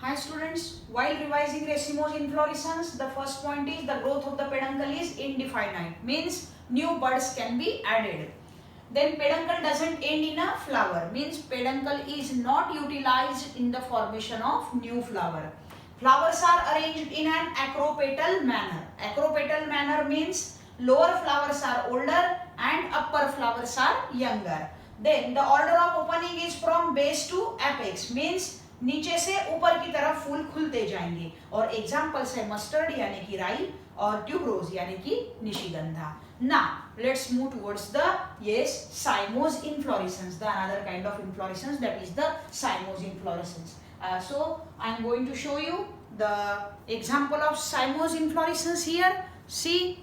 Hi students, while revising racemose inflorescence, the first point is the growth of the peduncle is indefinite, means new buds can be added. Then peduncle doesn't end in a flower, means peduncle is not utilized in the formation of new flower. Flowers are arranged in an acropetal manner. Acropetal manner means lower flowers are older and upper flowers are younger. Then the order of opening is from base to apex, means नीचे से ऊपर की तरफ फूल खुलते जाएंगे. और examples है mustard यानी कि राई और ट्यूबरोज यानी कि निशिगंधा. Now let's move towards the cymose inflorescence, the another kind of inflorescence, that is the cymose inflorescence. So I am going to show you the example of cymose inflorescence here. See,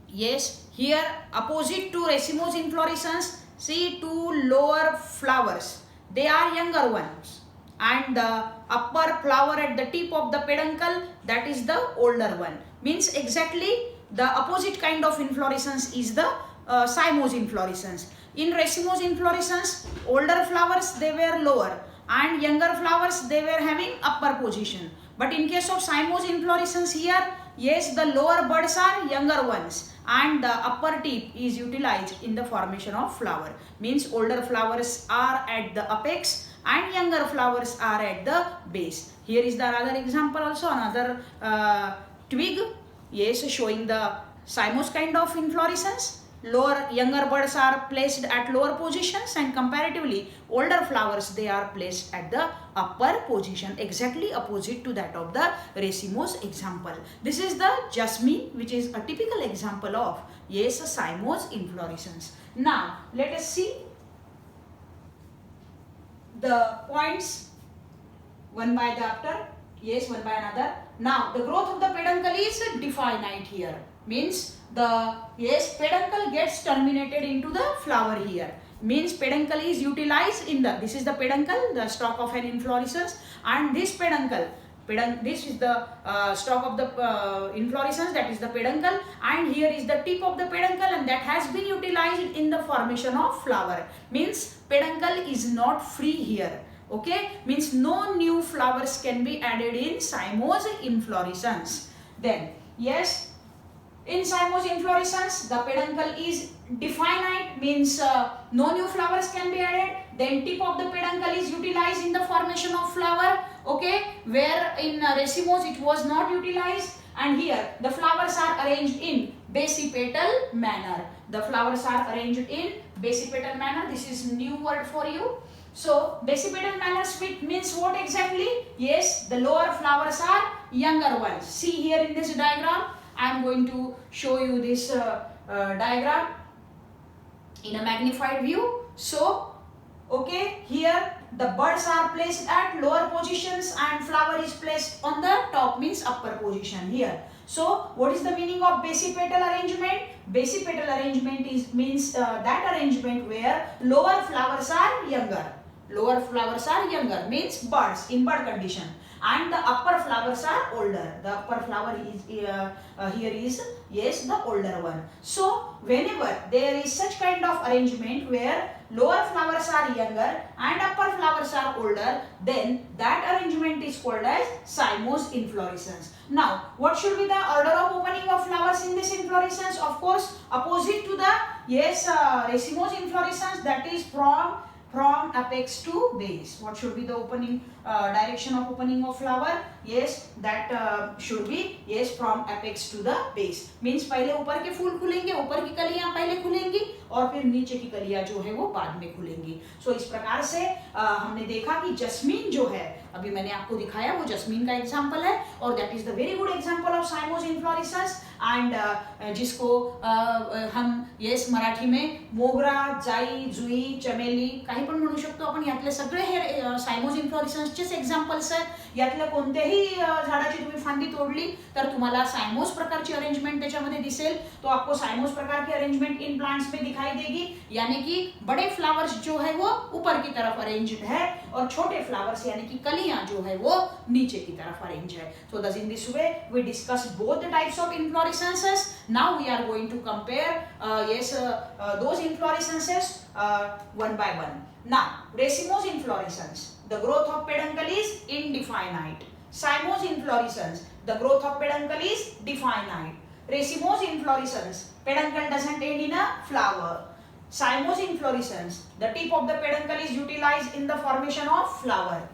yes, here opposite to racemose inflorescence, see two lower flowers. They are younger ones, and the upper flower at the tip of the peduncle, that is the older one. Means exactly the opposite kind of inflorescence is the cymose inflorescence. In racemose inflorescence, older flowers they were lower and younger flowers they were having upper position. But in case of cymose inflorescence here, yes, the lower buds are younger ones and the upper tip is utilized in the formation of flower. Means older flowers are at the apex and younger flowers are at the base. Here is the another example also, another twig, yes, showing the cymose kind of inflorescence. Younger buds are placed at lower positions and comparatively older flowers they are placed at the upper position, exactly opposite to that of the racemose example. This is the jasmine, which is a typical example of cymose inflorescence. Now let us see the points one by the after, one by another. Now the growth of the peduncle is definite here, means the peduncle gets terminated into the flower here. Means peduncle is utilized in the, this is the peduncle, the stalk of an inflorescence, and this peduncle, this is the stalk of the inflorescence, that is the peduncle, and here is the tip of the peduncle, and that has been utilized in the formation of flower. Means peduncle is not free here. Okay, means no new flowers can be added in cymose inflorescence. Then yes, in cymose inflorescence, the peduncle is definite, means no new flowers can be added. Then tip of the peduncle is utilized in the formation of flower. Okay, where in racemose it was not utilized. And here the flowers are arranged in basipetal manner. The flowers are arranged in basipetal manner. This is new word for you. So basipetal manner means what exactly? Yes, the lower flowers are younger ones. See here in this diagram, I am going to show you this diagram in a magnified view. So, okay, here the buds are placed at lower positions and flower is placed on the top, means upper position here. So, what is the meaning of basipetal arrangement? Basipetal arrangement means that arrangement where lower flowers are younger. Lower flowers are younger, means buds in bud condition, and the upper flowers are older. The upper flower is here is the older one. So whenever there is such kind of arrangement where lower flowers are younger and upper flowers are older, then that arrangement is called as cymose inflorescence. Now what should be the order of opening of flowers in this inflorescence? Of course, opposite to the racemose inflorescence, that is from apex to base. What should be the opening direction of opening of flower? Yes, that should be from apex to the base. Means पहले ऊपर के फूल खुलेंगे, ऊपर की कलियां पहले खुलेंगी और फिर नीचे की कलियां जो है वो बाद में खुलेंगी. सो इस प्रकार से हमने देखा कि जस्मीन जो है, अभी मैंने आपको दिखाया वो जस्मीन का एग्जाम्पल है और that is the very good example of cymose inflorescence. And जिसको हम मराठी में मोगरा, जाई, जुई, चमेली काही पण म्हणू शकतो आपण. यातले सगळे हे cymose inflorescenceचेच एक्झाम्पल्स आहेत. यातल्या कोणत्याही झाडाची तुम्ही फांदी तोडली तर तुम्हाला cymose प्रकार की अरेंजमेंट त्याच्यामध्ये दिसेल. तो आपको cymose प्रकार की अरेंजमेंट इन प्लांट्स में दिखाई देगी, यानी कि बड़े फ्लावर्स जो है वो ऊपर की तरफ अरेंज्ड है और छोटे फ्लावर्स यानी कि कलियां जो है वो नीचे की तरफ अरेंज है. So thus in this way we discuss both the types of inflorescences. Now we are going to compare those inflorescences one by one. Now racemose inflorescence. the growth of peduncle is indefinite. Cymose inflorescence, the growth of peduncle is definite. Racemose inflorescence, peduncle doesn't end in a flower. Cymose inflorescence, the tip of the peduncle is utilized in the formation of flower.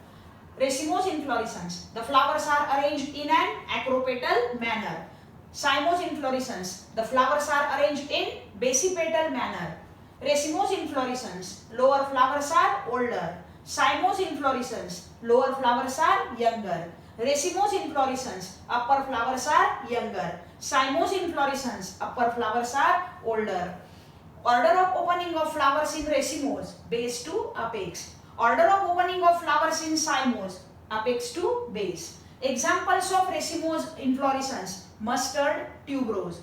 Racemose inflorescence, the flowers are arranged in an acropetal manner. Cymose inflorescence, the flowers are arranged in basipetal manner. Racemose inflorescence, lower flowers are older. Cymose inflorescence, lower flowers are younger. Racemose inflorescence, upper flowers are younger. Cymose inflorescence, upper flowers are older. Order of opening of flowers in racemose, base to apex. Order of opening of flowers in cymose, apex to base. Examples of racemose inflorescence, mustard, tuberose.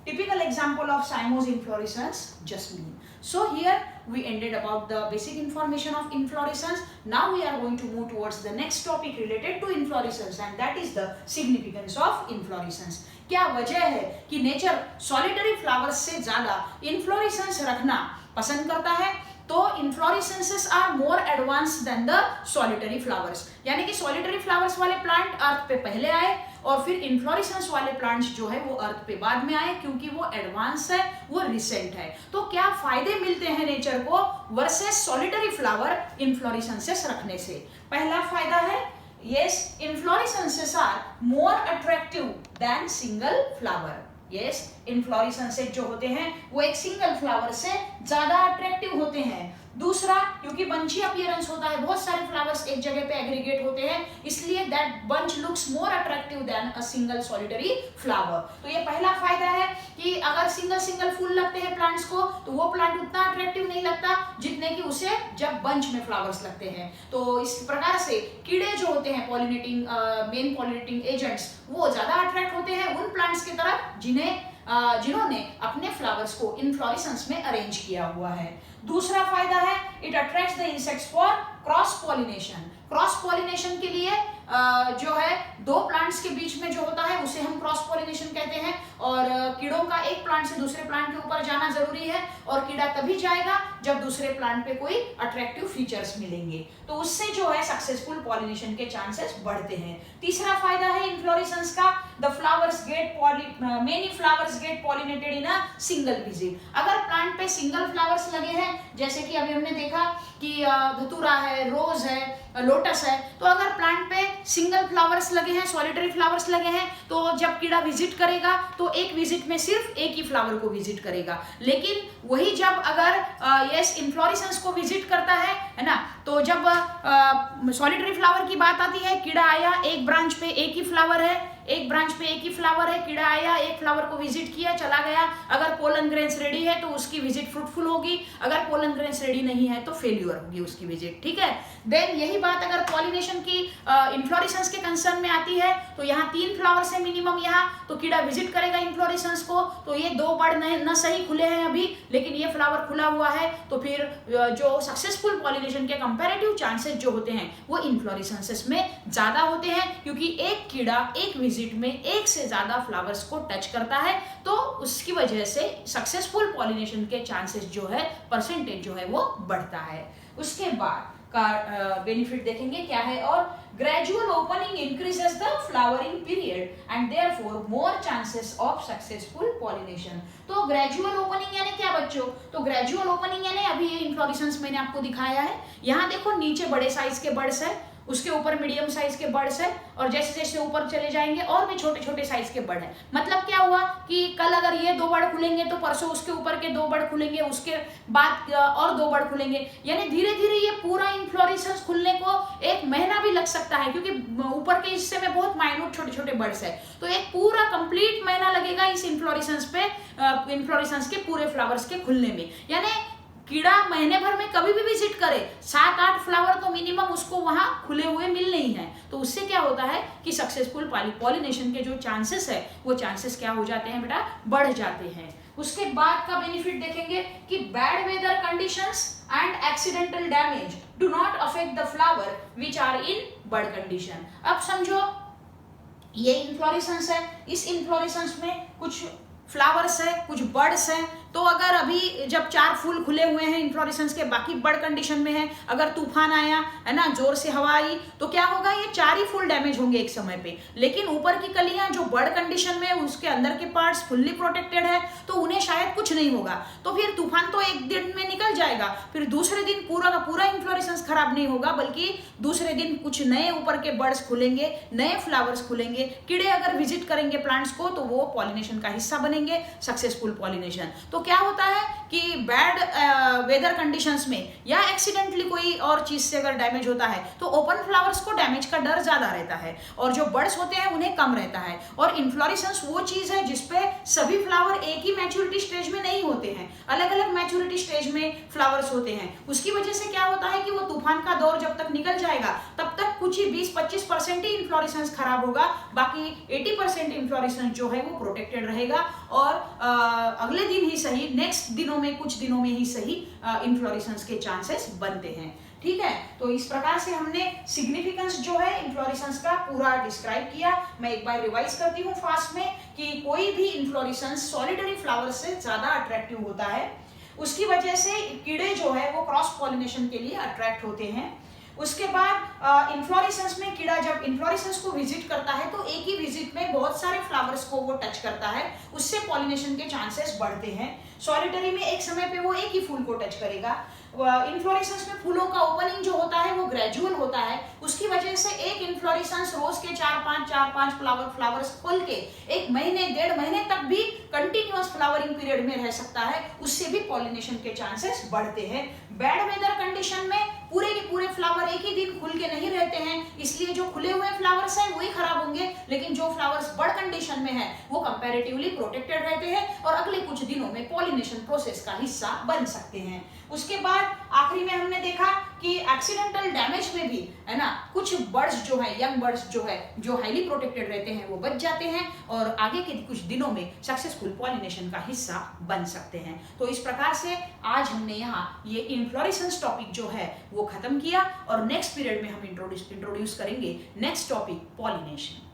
Typical example of cymose inflorescence, jasmine. So here we ended about the basic information of inflorescence. Now we are going to move towards the next topic related to inflorescence, and that is the significance of inflorescence. क्या वजह है कि nature solitary flowers से ज्यादा inflorescence रखना पसंद करता है? तो inflorescences are more advanced than the solitary flowers, यानी कि सॉलिटरी फ्लावर्स वाले प्लांट अर्थ पे पहले आए और फिर इन्फ्लोरेसेंस वाले प्लांट्स जो है वो अर्थ पे बाद में आए, क्योंकि वो एडवांस है, वो रिसेंट है. तो क्या फायदे मिलते हैं नेचर को वर्सेस सॉलिटरी फ्लावर इन्फ्लोरेसेंसेस रखने से? पहला फायदा है, yes, inflorescences are more attractive than single flower. yes, inflorescences जो होते हैं वो एक सिंगल फ्लावर से ज्यादा अट्रैक्टिव होते हैं. दूसरा, क्योंकि बंची अपीयरेंस होता है, बहुत सारे फ्लावर्स एक जगह पे एग्रीगेट होते हैं, इसलिए that bunch looks more attractive than a single solitary flower. तो ये पहला फायदा है कि अगर सिंगल फूल लगते हैं प्लांट्स को तो वो प्लांट उतना अट्रैक्टिव नहीं लगता जितने कि उसे जब बंच में फ्लावर्स लगते हैं. तो इस प्रकार से कीड़े जो होते हैं पॉलिनेटिंग मेन पॉलिनेटिंग एजेंट्स, वो ज्यादा अट्रैक्ट होते हैं उन प्लांट्स की तरफ जिन्होंने अपने फ्लावर्स को इन्फ्लोरेसेंस में अरेंज किया हुआ है. दूसरा फायदा है, it attracts the insects for cross pollination. Cross pollination के लिए जो है दो प्लांट्स के बीच में जो होता है उसे हम क्रॉस पॉलिनेशन कहते हैं. और कीड़ों का एक प्लांट से दूसरे प्लांट के ऊपर जाना जरूरी है, और कीड़ा तभी जाएगा जब दूसरे प्लांट पे कोई अट्रैक्टिव फीचर्स मिलेंगे, तो उससे जो है सक्सेसफुल पॉलिनेशन के चांसेस बढ़ते हैं. तीसरा फायदा है इन्फ्लोरेसेंस का, the flowers get many flowers get pollinated in a single visit. अगर प्लांट पे सिंगल फ्लावर्स लगे हैं, जैसे कि अभी हमने देखा कि धतूरा है, रोज है, लोटस है, तो अगर प्लांट पे सिंगल फ्लावर्स लगे हैं, सॉलिटरी फ्लावर्स लगे हैं, तो जब कीड़ा विजिट करेगा तो एक विजिट में सिर्फ एक ही फ्लावर को विजिट करेगा. लेकिन वही जब अगर इन्फ्लोरेसेंस को विजिट करता है ना, तो जब सॉलिटरी फ्लावर की बात आती है, कीड़ा आया, एक ब्रांच पे एक ही फ्लावर है, कीड़ा आया, एक फ्लावर को विजिट किया, चला गया. अगर पोलन ग्रेन्स रेडी है तो उसकी विजिट फ्रूटफुल होगी, अगर पोलन ग्रेन्स रेडी नहीं है तो फेल्यूर होगी उसकी विजिट. ठीक है. देन यही बात अगर पॉलिनेशन की इन्फ्लोरेसेंस के कंसर्न में आती है, तो यहाँ 3 फ्लावर्स है मिनिमम यहाँ, तो कीड़ा विजिट करेगा इन्फ्लोरेसेंस को, तो ये 2 बड़ न सही खुले हैं अभी, लेकिन ये फ्लावर खुला हुआ है, तो फिर जो सक्सेसफुल पॉलिनेशन के कंपैरेटिव चांसेस जो होते हैं वो इन्फ्लोरेसेंसेस में ज्यादा होते हैं, क्योंकि एक कीड़ा एक विजिट में एक से ज्यादा फ्लावर्स को टच करता है, तो उसकी वजह से सक्सेसफुल पॉलिनेशन के चांसेस जो है, परसेंटेज जो है वो बढ़ता है. उसके बाद का बेनिफिट देखेंगे क्या है, और gradual opening increases the flowering period and therefore more chances of successful pollination. तो ग्रेजुअल ओपनिंग यानी क्या बच्चों? तो ग्रेजुअल ओपनिंग यानी अभी ये इन्फ्लोरेसेंस मैंने आपको दिखाया है, यहाँ देखो नीचे बड़े साइज के बड्स है, उसके ऊपर मीडियम साइज के बर्ड्स है, और जैसे जैसे ऊपर चले जाएंगे और भी छोटे छोटे साइज के बर्ड है. मतलब क्या हुआ कि कल अगर ये 2 बर्ड खुलेंगे तो परसों उसके ऊपर के 2 बर्ड खुलेंगे, उसके बाद और 2 बर्ड खुलेंगे, यानी धीरे धीरे ये पूरा इन्फ्लोरेसेंस खुलने को 1 महीना भी लग सकता है, क्योंकि ऊपर के हिस्से में बहुत माइन्यूट छोटे छोटे बर्ड्स है, तो एक पूरा कंप्लीट महीना लगेगा इस इन्फ्लोरेसेंस पे, इन्फ्लोरेसेंस के पूरे फ्लावर्स के खुलने में. यानी कीड़ा महीने भर में कभी भी विजिट करे, 7-8 फ्लावर तो मिनिमम उसको वहां खुले हुए मिलने ही हैं, तो उससे क्या होता है कि सक्सेसफुल पॉलिनेशन के जो चांसेस है वो चांसेस क्या हो जाते हैं बेटा, बढ़ जाते हैं. उसके बाद का बेनिफिट देखेंगे कि bad weather conditions and accidental damage do not affect the flower which are in bud condition. अब समझो ये इन्फ्लोरेसेंस है, इस इन्फ्लोरेसेंस में कुछ फ्लावर्स है, कुछ बर्ड्स हैं तो अगर अभी जब 4 फूल खुले हुए हैं इन्फ्लोरेसेंस के, बाकी बर्ड कंडीशन में है, अगर तूफान आया है ना, जोर से हवा आई, तो क्या होगा, ये 4 ही फूल डैमेज होंगे एक समय पे। लेकिन ऊपर की कलियां जो बर्ड कंडीशन में है, उसके अंदर के पार्ट्स फुल्ली प्रोटेक्टेड है, तो उन्हें शायद कुछ नहीं होगा। तो फिर तूफान तो एक दिन में निकल जाएगा, फिर दूसरे दिन पूरा का पूरा इन्फ्लोरेसेंस खराब नहीं होगा, बल्कि दूसरे दिन कुछ नए ऊपर के बर्ड्स खुलेंगे, नए फ्लावर्स खुलेंगे। कीड़े अगर विजिट करेंगे प्लांट्स को तो वो पॉलिनेशन का हिस्सा बनेंगे, सक्सेसफुल पॉलिनेशन। तो क्या होता है कि बैड वेदर कंडीशंस में या एक्सीडेंटली कोई और चीज से अगर डैमेज होता है तो ओपन फ्लावर्स को डैमेज का डर ज्यादा रहता है, और जो बर्ड्स होते हैं उन्हें कम रहता है। और इन्फ्लोरेसेंस वो चीज है जिसपे सभी फ्लावर एक ही मैच्योरिटी स्टेज में नहीं होते हैं, अलग अलग मैच्योरिटी स्टेज में फ्लावर्स होते हैं। उसकी वजह से क्या होता है कि वो तूफान का दौर जब तक निकल जाएगा तब तक कुछ ही 20-25% ही इन्फ्लोरेसेंस खराब होगा, बाकी 80% इन्फ्लोरेसेंस जो है वो प्रोटेक्टेड रहेगा। और अगले दिन ही सही, नेक्स्ट दिनों में, कुछ दिनों में ही सही इन्फ्लोरेसेंस के चांसेस बनते हैं। ठीक है, तो इस प्रकार से हमने सिग्निफिकेंस जो है इन्फ्लोरेसेंस का पूरा डिस्क्राइब किया। मैं एक बार रिवाइज करती हूँ फास्ट में कि कोई भी इन्फ्लोरेसेंस सॉलिटरी फ्लावर से ज्यादा अट्रैक्टिव होता है, उसकी वजह से कीड़े जो है वो क्रॉस पॉलिनेशन के लिए अट्रैक्ट होते हैं। उसके बाद इन्फ्लोरेसेंस में कीड़ा जब इन्फ्लोरेसेंस को विजिट करता है तो एक ही विजिट में बहुत सारे फ्लावर्स को वो टच करता है, उससे पॉलिनेशन के चांसेस बढ़ते हैं। सॉलिटरी में एक समय पे वो एक ही फूल को टच करेगा। इन्फ्लोरेसेंस में फूलों का ओपनिंग जो होता है वो ग्रेजुअल होता है, उसकी वजह से एक इन्फ्लोरेसेंस रोज के 4-5 फ्लावर्स खोल के 1 महीने 1.5 महीने तक भी कंटिन्यूअस फ्लावरिंग पीरियड में रह सकता है, उससे भी पॉलिनेशन के चांसेस बढ़ते हैं। बैड वेदर कंडीशन में पूरे के पूरे फ्लावर एक ही दिन खुल के नहीं रहते हैं, इसलिए जो खुले हुए फ्लावर्स हैं वही खराब होंगे, लेकिन जो फ्लावर्स बर्ड कंडीशन में है वो कंपैरेटिवली प्रोटेक्टेड रहते हैं और अगले कुछ दिनों में पॉलिनेशन प्रोसेस का हिस्सा बन सकते हैं। उसके बाद आखिरी में हमने देखा कि एक्सीडेंटल डैमेज में भी है ना, कुछ बर्ड्स जो है, यंग बर्ड्स जो है, जो हाईली प्रोटेक्टेड रहते हैं वो बच जाते हैं और आगे के कुछ दिनों में सक्सेसफुल पॉलिनेशन का हिस्सा बन सकते हैं। तो इस प्रकार से आज हमने यहाँ ये इन्फ्लोरेसेंस टॉपिक जो है वो खत्म किया और नेक्स्ट पीरियड में हम इंट्रोड्यूस करेंगे नेक्स्ट टॉपिक पॉलिनेशन।